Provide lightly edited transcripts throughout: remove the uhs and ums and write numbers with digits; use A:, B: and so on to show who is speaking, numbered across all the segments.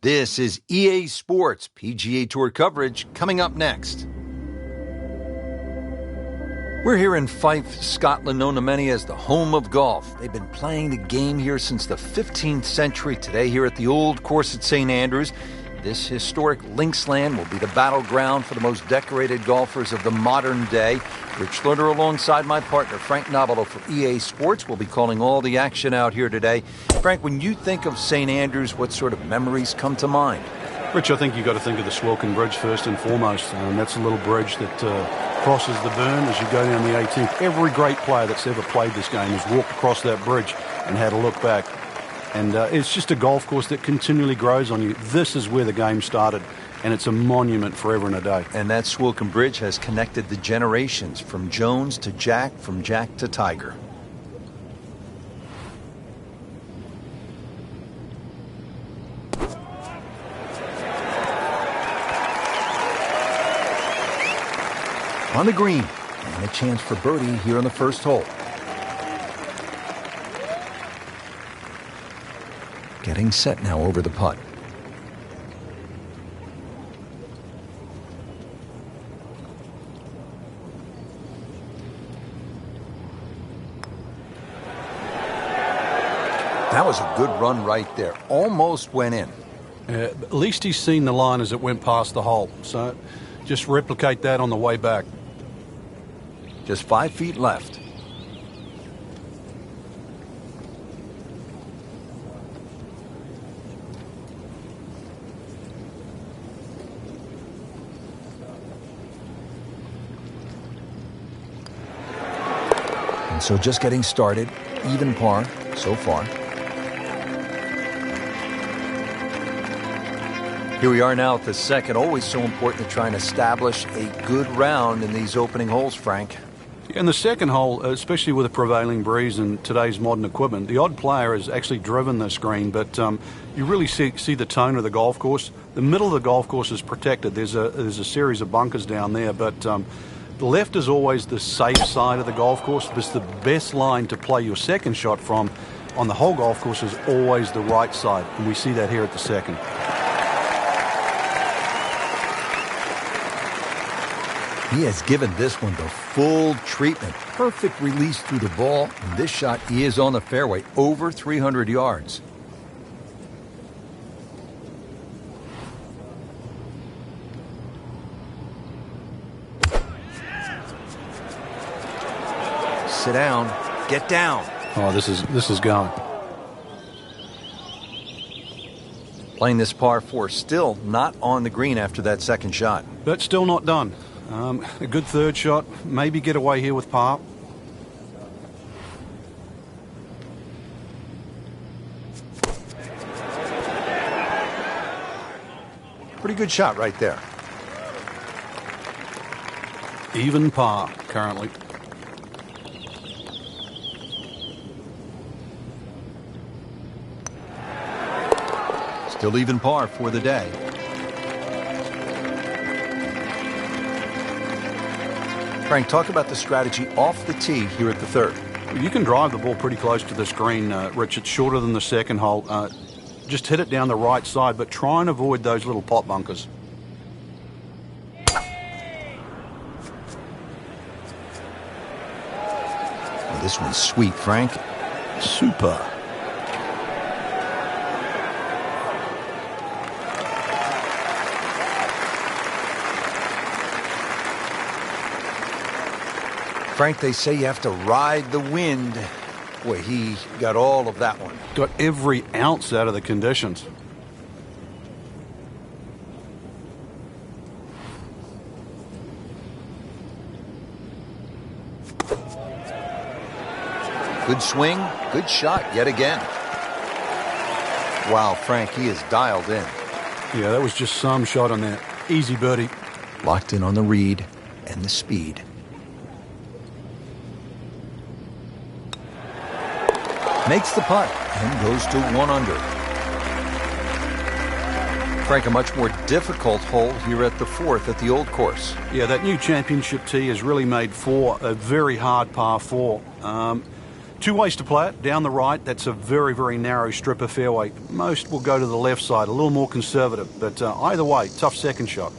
A: This is EA Sports PGA Tour coverage coming up next. We're here in Fife, Scotland, known to many as the home of golf. They've been playing the game here since the 15th century. Today here at the old course at St. Andrews, this historic linksland will be the battleground for the most decorated golfers of the modern day. Rich Lerner alongside my partner, Frank Nobilo for EA Sports, will be calling all the action out here today. Frank, when you think of St. Andrews, what sort of memories come to mind?
B: Rich, I think you've got to think of the Swilcan Bridge first and foremost. That's a little bridge that crosses the burn as you go down the 18th. Every great player that's ever played this game has walked across that bridge and had a look back. And it's just a golf course that continually grows on you. This is where the game started, and it's a monument forever and a day.
A: And that Swilcan Bridge has connected the generations from Jones to Jack, from Jack to Tiger. On the green, and a chance for birdie here on the first hole. Getting set now over the putt. That was a good run right there. Almost went in.
B: At least he's seen the line as it went past the hole. So just replicate that on the way back.
A: Just 5 feet left. And so just getting started, even par so far. Here we are now at the second. Always so important to try and establish a good round in these opening holes, Frank.
B: In the second hole, especially with the prevailing breeze and today's modern equipment, the odd player has actually driven this green, but you really see the tone of the golf course. The middle of the golf course is protected. There's a series of bunkers down there, but the left is always the safe side of the golf course. This is the best line to play your second shot from on the whole golf course is always the right side, and we see that here at the second.
A: He has given this one the full treatment. Perfect release through the ball. And this shot, he is on the fairway, over 300 yards. Sit down. Get down.
B: Oh, this is going.
A: Playing this par 4, still not on the green after that second shot.
B: But still not done. A good third shot. Maybe get away here with par.
A: Pretty good shot right there.
B: Even par currently.
A: Still even par for the day. Frank, talk about the strategy off the tee here at the third.
B: You can drive the ball pretty close to this green, Rich. It's shorter than the second hole. Just hit it down the right side, but try and avoid those little pot bunkers.
A: Well, this one's sweet, Frank.
B: Super.
A: Frank, they say you have to ride the wind. Boy, he got all of that one.
B: Got every ounce out of the conditions.
A: Good swing, good shot yet again. Wow, Frank, he is dialed in.
B: Yeah, that was just some shot on that. Easy birdie.
A: Locked in on the read and the speed. Makes the putt and goes to 1 under. Frank, a much more difficult hole here at the fourth at the old course.
B: Yeah, that new championship tee has really made 4 a very hard par 4. Two ways to play it. Down the right, that's a very, very narrow strip of fairway. Most will go to the left side, a little more conservative. But either way, tough second shot.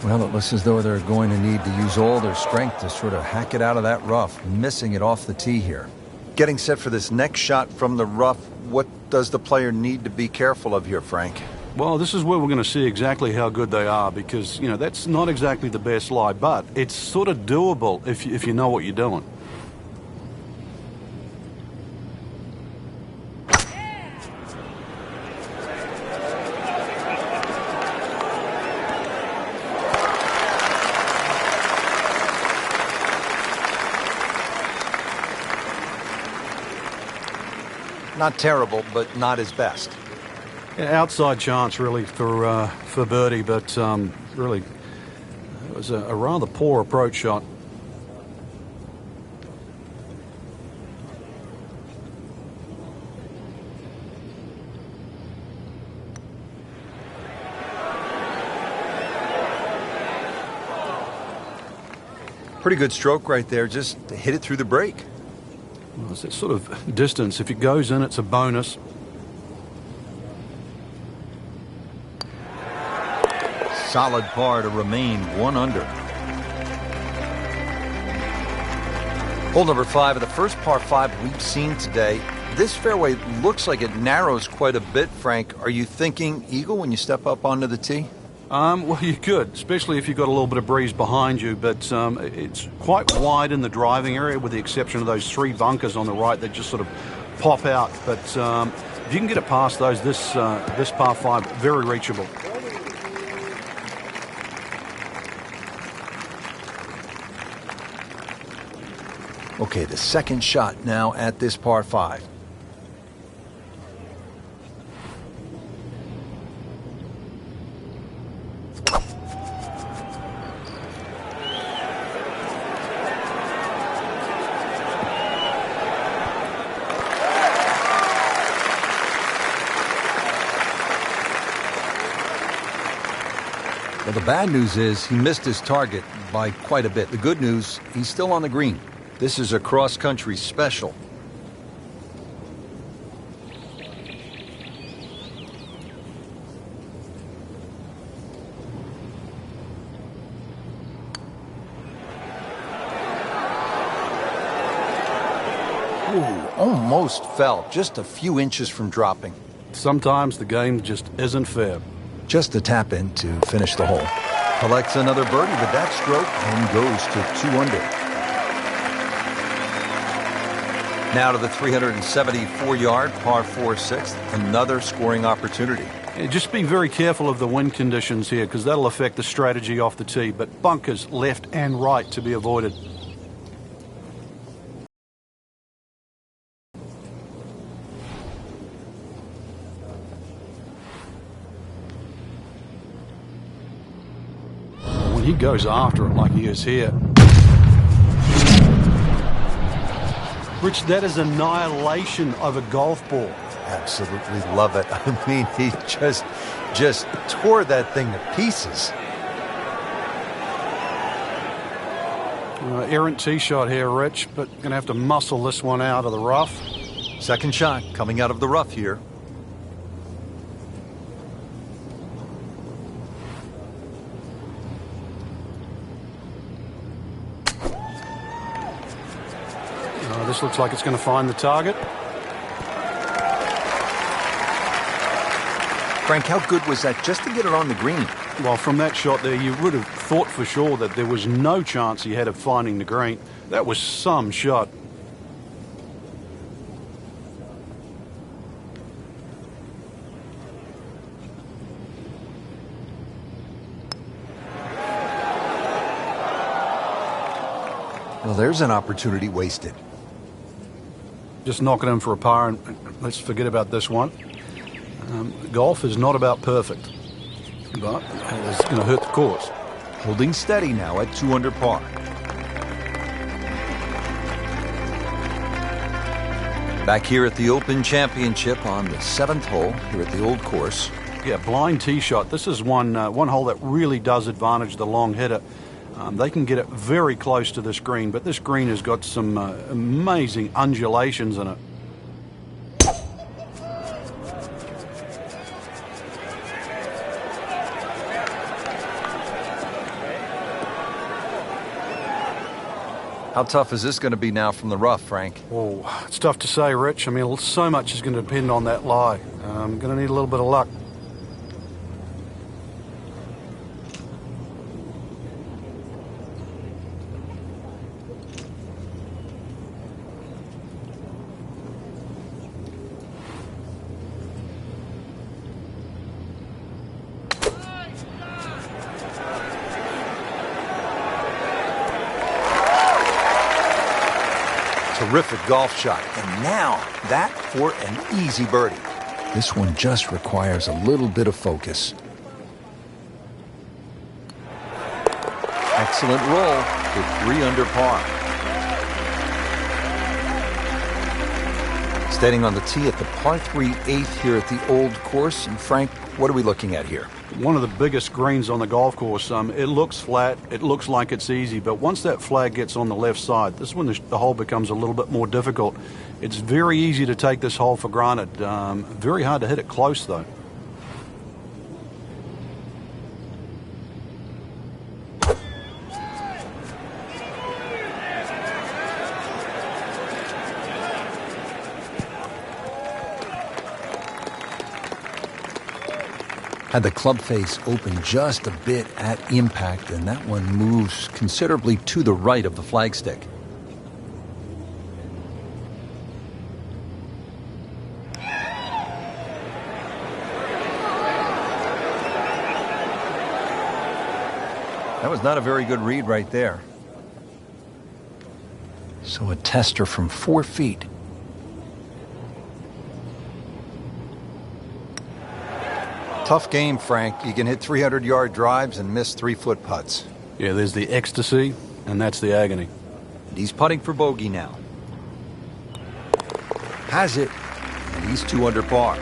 A: Well, it looks as though they're going to need to use all their strength to sort of hack it out of that rough, missing it off the tee here. Getting set for this next shot from the rough, what does the player need to be careful of here, Frank?
B: Well, this is where we're going to see exactly how good they are because, you know, that's not exactly the best lie, but it's sort of doable if you know what you're doing.
A: Not terrible, but not his best.
B: Yeah, outside chance, really, for birdie, but really, it was a rather poor approach shot.
A: Pretty good stroke right there, just to hit it through the break.
B: Well, it's that sort of distance. If it goes in, it's a bonus.
A: Solid par to remain 1 under. Hole number 5 of the first par 5 we've seen today. This fairway looks like it narrows quite a bit, Frank. Are you thinking eagle when you step up onto the tee?
B: Well, you could, especially if you've got a little bit of breeze behind you, but it's quite wide in the driving area with the exception of those 3 bunkers on the right that just sort of pop out. But if you can get it past those, this par 5, very reachable.
A: Okay, the second shot now at this par 5. Well, the bad news is he missed his target by quite a bit. The good news, he's still on the green. This is a cross-country special. Ooh, almost fell, just a few inches from dropping.
B: Sometimes the game just isn't fair.
A: Just a tap in to finish the hole. Collects another birdie with that stroke and goes to 2 under. Now to the 374-yard par 4 sixth, another scoring opportunity.
B: Yeah, just be very careful of the wind conditions here because that'll affect the strategy off the tee, but bunkers left and right to be avoided. When he goes after it like he is here, Rich, that is annihilation of a golf ball.
A: Absolutely love it. I mean, he just tore that thing to pieces.
B: Errant tee shot here, Rich, but going to have to muscle this one out of the rough.
A: Second shot coming out of the rough here.
B: This looks like it's going to find the target.
A: Frank, how good was that just to get it on the green?
B: Well, from that shot there, you would have thought for sure that there was no chance he had of finding the green. That was some shot.
A: Well, there's an opportunity wasted.
B: Just knocking him for a par, and let's forget about this one. Golf is not about perfect, but it's going to hurt the course.
A: Holding steady now at 2 under par. Back here at the Open Championship on the 7th hole here at the Old Course.
B: Yeah, blind tee shot. This is one hole that really does advantage the long hitter. They can get it very close to this green, but this green has got some amazing undulations in it.
A: How tough is this going to be now from the rough, Frank?
B: Oh, it's tough to say, Rich. I mean, so much is going to depend on that lie. I'm going to need a little bit of luck.
A: Terrific golf shot. And now that for an easy birdie. This one just requires a little bit of focus. Excellent roll to 3 under par. Standing on the tee at the par 3 8th here at the Old Course. And Frank, what are we looking at here?
B: One of the biggest greens on the golf course. It looks flat, it looks like it's easy, but once that flag gets on the left side, this is when the hole becomes a little bit more difficult. It's very easy to take this hole for granted. Very hard to hit it close, though.
A: Had the club face open just a bit at impact, and that one moves considerably to the right of the flagstick. That was not a very good read right there. So a tester from 4 feet. Tough game, Frank. You can hit 300-yard drives and miss 3-foot putts.
B: Yeah, there's the ecstasy, and that's the agony.
A: And he's putting for bogey now. Has it, and he's 2 under par.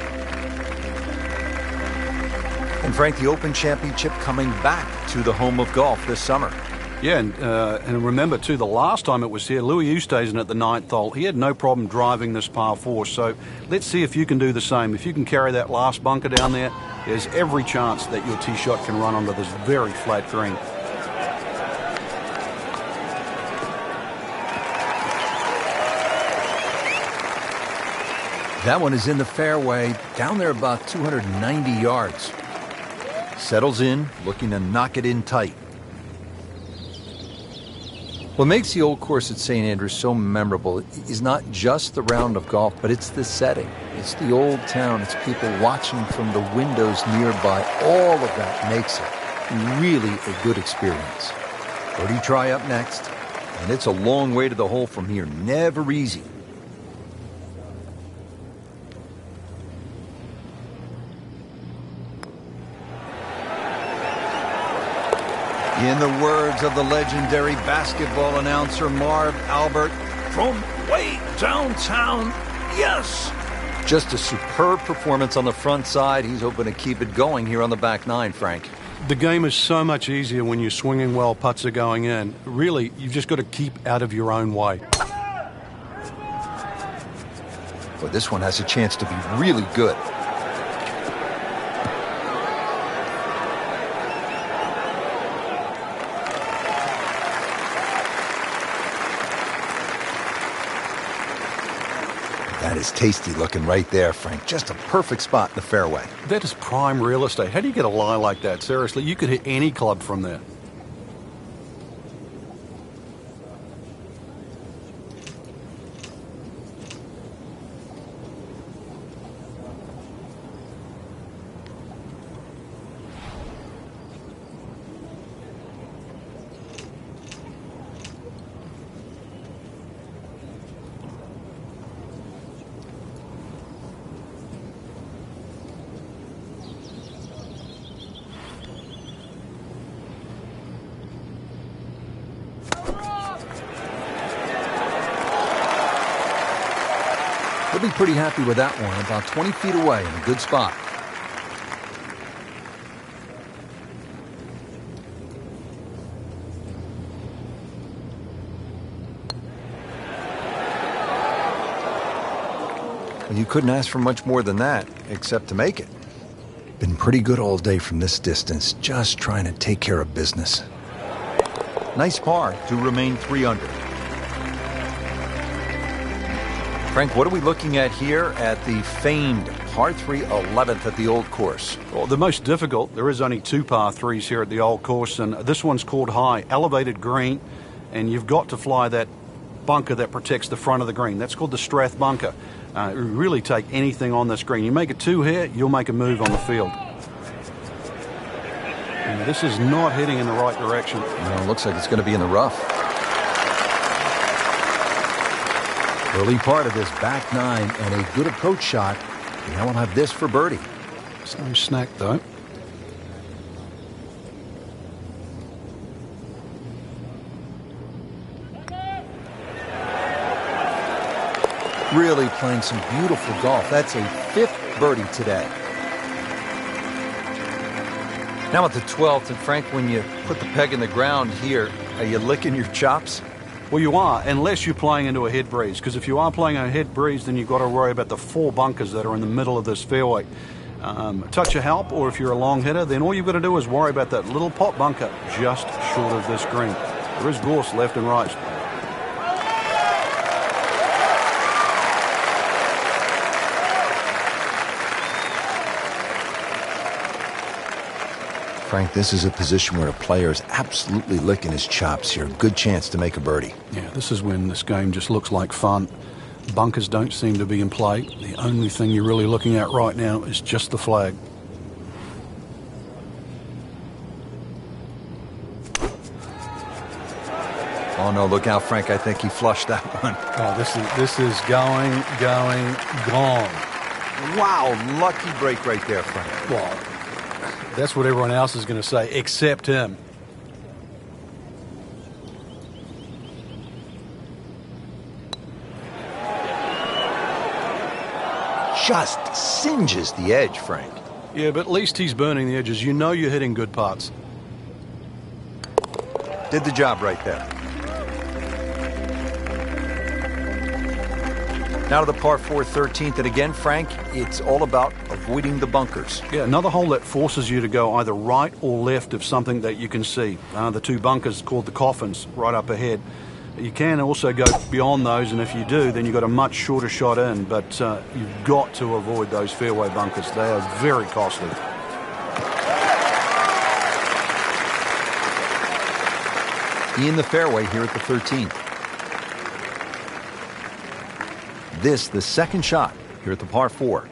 A: And Frank, the Open Championship coming back to the home of golf this summer.
B: Yeah, and remember, too, the last time it was here, Louis Oosthuizen at the 9th hole, he had no problem driving this par 4. So let's see if you can do the same. If you can carry that last bunker down there, there's every chance that your tee shot can run onto this very flat green.
A: That one is in the fairway, down there about 290 yards. Settles in, looking to knock it in tight. What makes the Old Course at St. Andrews so memorable is not just the round of golf, but it's the setting. It's the old town. It's people watching from the windows nearby. All of that makes it really a good experience. Birdie try up next, and it's a long way to the hole from here. Never easy. In the words of the legendary basketball announcer Marv Albert, from way downtown, yes! Just a superb performance on the front side. He's hoping to keep it going here on the back 9, Frank.
B: The game is so much easier when you're swinging well, putts are going in. Really, you've just got to keep out of your own way.
A: Well, this one has a chance to be really good. That is tasty looking right there, Frank. Just a perfect spot in the fairway.
B: That is prime real estate. How do you get a lie like that? Seriously, you could hit any club from there.
A: He'll be pretty happy with that one, about 20 feet away in a good spot. Well, you couldn't ask for much more than that, except to make it. Been pretty good all day from this distance, just trying to take care of business. Nice par to remain 3 under. Frank, what are we looking at here at the famed par 3 11th at the Old Course?
B: Well, the most difficult, there is only 2 par 3s here at the Old Course, and this one's called high, elevated green, and you've got to fly that bunker that protects the front of the green. That's called the Strath bunker. Really take anything on this green. You make it 2 here, you'll make a move on the field. And this is not heading in the right direction.
A: No, it looks like it's going to be in the rough. Early part of this back 9 and a good approach shot. Now we'll have this for birdie.
B: It's no snack, though.
A: Really playing some beautiful golf. That's a 5th birdie today. Now at the 12th, and Frank, when you put the peg in the ground here, are you licking your chops?
B: Well, you are, unless you're playing into a head breeze, because if you are playing a head breeze, then you've got to worry about the 4 bunkers that are in the middle of this fairway. Touch of help, or if you're a long hitter, then all you've got to do is worry about that little pot bunker just short of this green. There is gorse left and right.
A: Frank, this is a position where a player is absolutely licking his chops here. Good chance to make a birdie.
B: Yeah, this is when this game just looks like fun. Bunkers don't seem to be in play. The only thing you're really looking at right now is just the flag.
A: Oh, no, look out, Frank. I think he flushed that one.
B: Oh, this is going, gone.
A: Wow, lucky break right there, Frank.
B: Well, that's what everyone else is going to say, except him.
A: Just singes the edge, Frank.
B: Yeah, but at least he's burning the edges. You know you're hitting good putts.
A: Did the job right there. Now to the par 4 13th, and again, Frank, it's all about avoiding the bunkers.
B: Yeah, another hole that forces you to go either right or left of something that you can see. The 2 bunkers called the coffins right up ahead. You can also go beyond those, and if you do, then you've got a much shorter shot in, but you've got to avoid those fairway bunkers. They are very costly.
A: In the fairway here at the 13th. This, the second shot here at the par 4.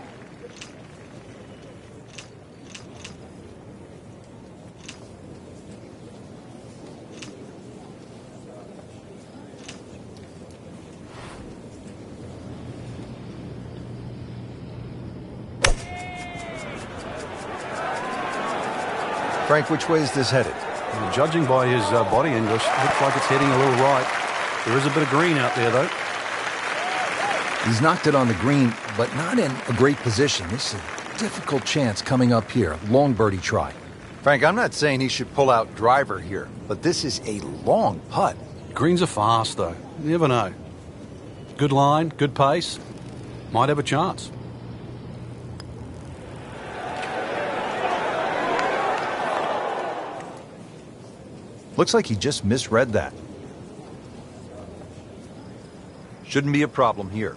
A: Frank, which way is this headed?
B: Well, judging by his body English, looks like it's heading a little right. There is a bit of green out there, though.
A: He's knocked it on the green, but not in a great position. This is a difficult chance coming up here. Long birdie try. Frank, I'm not saying he should pull out driver here, but this is a long putt.
B: Greens are fast, though. You never know. Good line, good pace. Might have a chance.
A: Looks like he just misread that. Shouldn't be a problem here.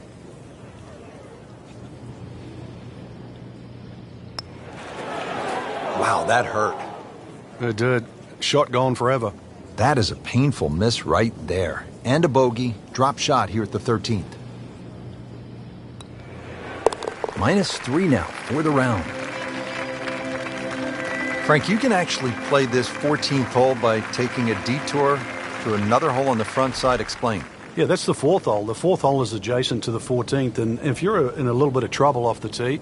A: Wow, that hurt.
B: It did. Shot gone forever.
A: That is a painful miss right there. And a bogey. Drop shot here at the 13th. -3 now for the round. Frank, you can actually play this 14th hole by taking a detour to another hole on the front side. Explain.
B: Yeah, that's the 4th hole. The 4th hole is adjacent to the 14th, and if you're in a little bit of trouble off the tee,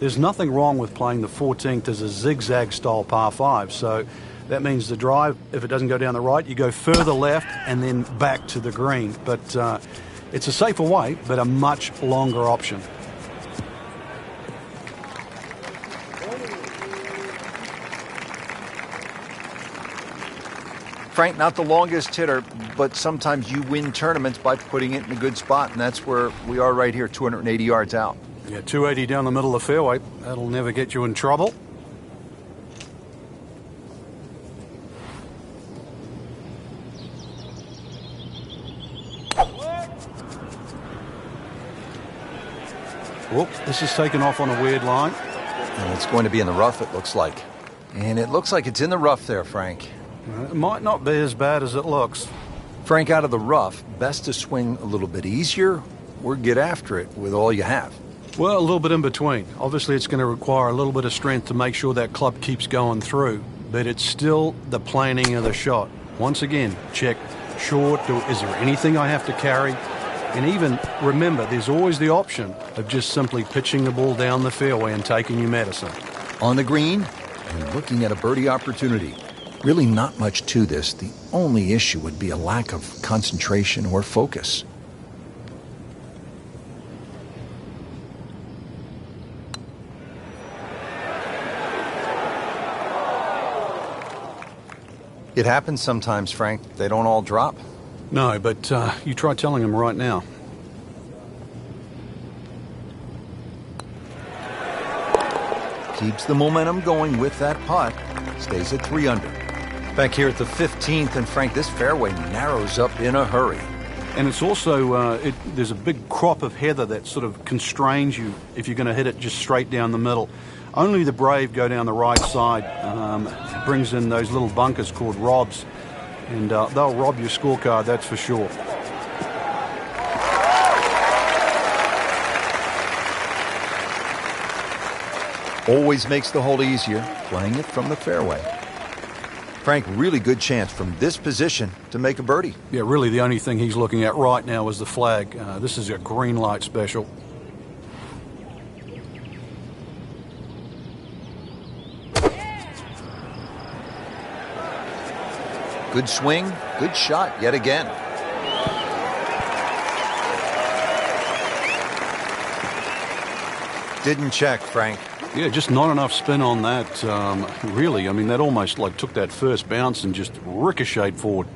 B: there's nothing wrong with playing the 14th as a zigzag style par 5. So that means the drive, if it doesn't go down the right, you go further left and then back to the green. But It's a safer way, but a much longer option.
A: Frank, not the longest hitter, but sometimes you win tournaments by putting it in a good spot, and that's where we are right here, 280 yards out.
B: Yeah, 280 down the middle of the fairway. That'll never get you in trouble. Whoop, this is taken off on a weird line.
A: And it's going to be in the rough, it looks like. And it looks like it's in the rough there, Frank.
B: It might not be as bad as it looks.
A: Frank, out of the rough, best to swing a little bit easier or get after it with all you have.
B: Well, a little bit in between. Obviously, it's going to require a little bit of strength to make sure that club keeps going through. But it's still the planning of the shot. Once again, check short. Is there anything I have to carry? And even remember, there's always the option of just simply pitching the ball down the fairway and taking your medicine.
A: On the green, and looking at a birdie opportunity. Really not much to this. The only issue would be a lack of concentration or focus. It happens sometimes, Frank. They don't all drop.
B: No, but you try telling him right now.
A: Keeps the momentum going with that putt. Stays at 3 under. Back here at the 15th, and Frank, this fairway narrows up in a hurry.
B: And it's also, there's a big crop of heather that sort of constrains you if you're going to hit it just straight down the middle. Only the brave go down the right side. Brings in those little bunkers called robs. And they'll rob your scorecard, that's for sure.
A: Always makes the hole easier, playing it from the fairway. Frank, really good chance from this position to make a birdie.
B: Yeah, really the only thing he's looking at right now is the flag. This is a green light special.
A: Good swing, good shot yet again. Didn't check, Frank.
B: Yeah, just not enough spin on that, really. I mean, that almost like took that first bounce and just ricocheted forward.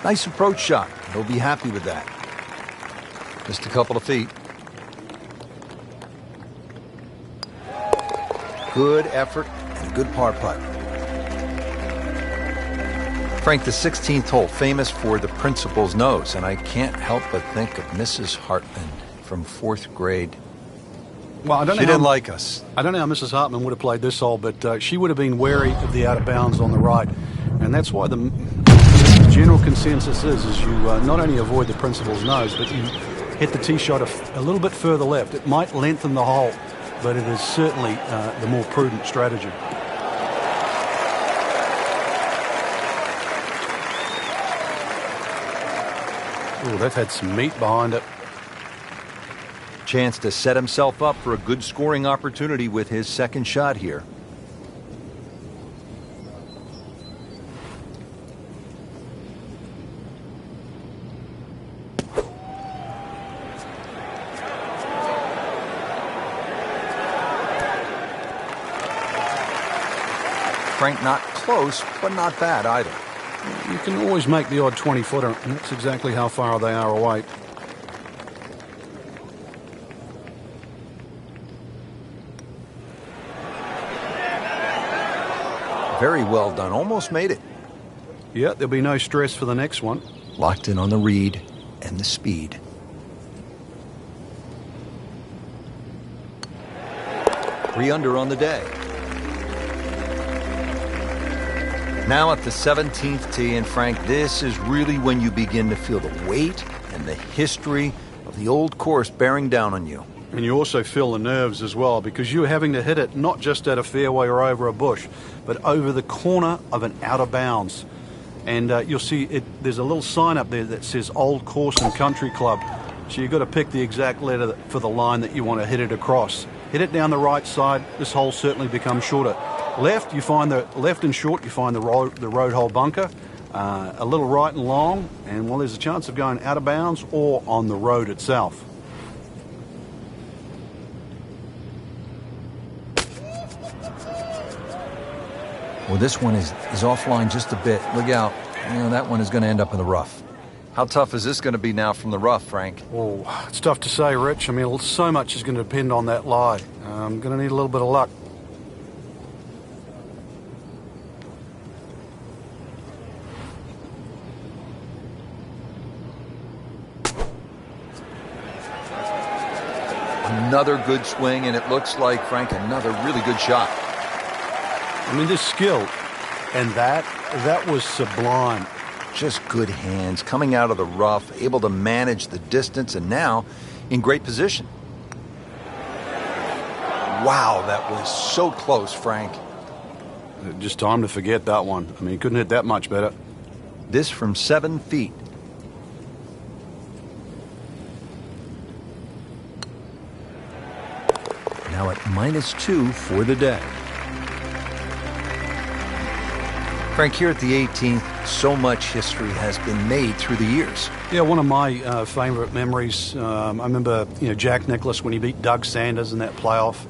A: Nice approach shot. He'll be happy with that. Just a couple of feet. Good effort and a good par putt. Frank, the 16th hole, famous for the principal's nose, and I can't help but think of Mrs. Hartman from 4th grade.
B: Well, I don't know.
A: She didn't like us.
B: I don't know how Mrs. Hartman would have played this hole, but she would have been wary of the out of bounds on the right, and that's why the general consensus is you not only avoid the principal's nose, but you hit the tee shot a little bit further left. It might lengthen the hole, but it is certainly the more prudent strategy. Oh, that had some meat behind it.
A: Chance to set himself up for a good scoring opportunity with his second shot here. Frank, not close, but not bad either.
B: You can always make the odd 20-footer, and that's exactly how far they are away.
A: Very well done. Almost made it.
B: Yeah, there'll be no stress for the next one.
A: Locked in on the read and the speed. Three under on the day. Now at the 17th tee, and Frank, this is really when you begin to feel the weight and the history of the old course bearing down on you.
B: And you also feel the nerves as well, because you're having to hit it not just at a fairway or over a bush, but over the corner of an out of bounds. And you'll see there's a little sign up there that says Old Course and Country Club. So you've got to pick the exact letter for the line that you want to hit it across. Hit it down the right side. This hole certainly becomes shorter. Left, you find the left and short. You find the road hole bunker. A little right and long, and well, there's a chance of going out of bounds or on the road itself.
A: Well, this one is offline just a bit. Look out. That one is going to end up in the rough. How tough is this going to be now from the rough, Frank?
B: Oh, it's tough to say, Rich. I mean, so much is going to depend on that lie. I'm going to need a little bit of luck.
A: Another good swing, and it looks like, Frank, another really good shot.
B: I mean, this skill, and that was sublime.
A: Just good hands, coming out of the rough, able to manage the distance, and now in great position. Wow, that was so close, Frank.
B: Just time to forget that one. I mean, he couldn't hit that much better.
A: This from 7 feet. Now at -2 for the day. Frank, here at the 18th, so much history has been made through the years.
B: Yeah, one of my favorite memories, I remember, Jack Nicklaus when he beat Doug Sanders in that playoff.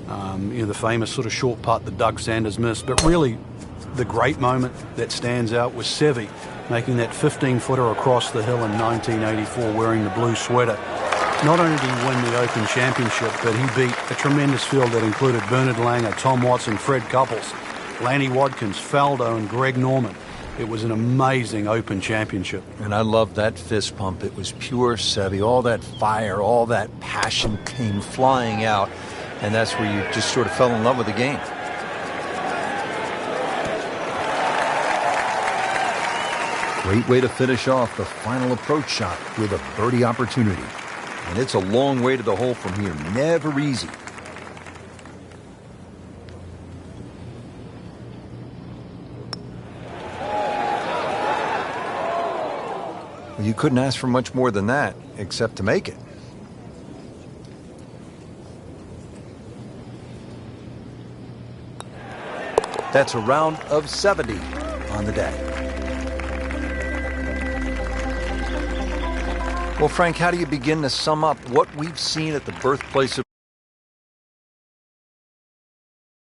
B: The famous sort of short putt that Doug Sanders missed. But really, the great moment that stands out was Seve making that 15-footer across the hill in 1984 wearing the blue sweater. Not only did he win the Open Championship, but he beat a tremendous field that included Bernard Langer, Tom Watson, Fred Couples, Lanny Wadkins, Faldo, and Greg Norman. It was an amazing Open Championship.
A: And I love that fist pump. It was pure Seve. All that fire, all that passion came flying out. And that's where you just sort of fell in love with the game. Great way to finish off the final approach shot with a birdie opportunity. And it's a long way to the hole from here. Never easy. Well, you couldn't ask for much more than that, except to make it. That's a round of 70 on the day. Well, Frank, how do you begin to sum up what we've seen at the birthplace of